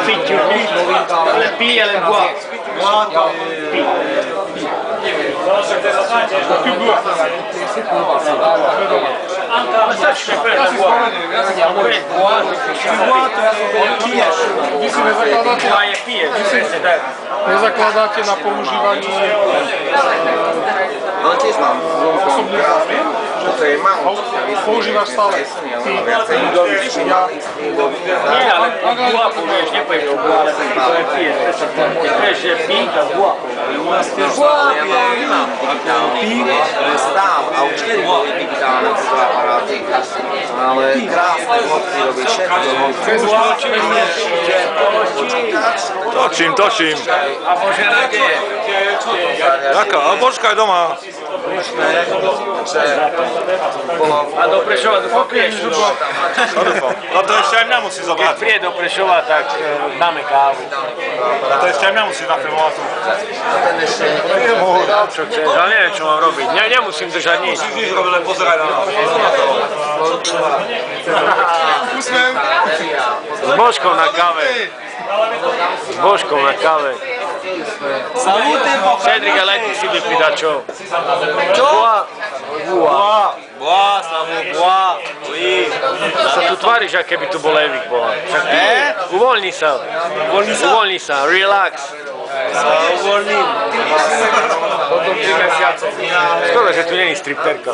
Picchio, le P e le buone. Più due. Ma sai ci fai la buona? Nezakladáte na používanie osobných zmien? Používaš stále? Nie, ale buła powiesz, nie powiem, ale pije. Wiesz, że pijka, buła. Stáv a už kedy boli digitálne aparáty, ale krásne fotky robí všetko. Točím. A môže radie. Taká, ale počkaj doma. A do Prešova dúfam prídeš. No to ešte aj mňa musí Keď zobrať. príde do Prešova, tak dáme kávu. A to ešte aj mňa musí nafilmovať tu. Čo chceš, ale neviem, čo mám robiť. Nemusím držať nič. Nič robiť, len pozeraj na nás. S Božkou na káve. S Božkou na káve. Cedric, ale aj ty si vypí dačo. Boa. Boa, Samu, boa. Sa tu tváriš, ako keby tu bol Evik boha. Uvoľni sa. Uvoľni sa. Relax. Uvoľním. Potom 3 mesiace. Škoda, že tu není stripterka.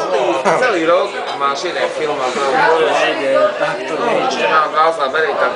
Celý rok máš jeden film a to je takto. Ešte mám vás na berej tak.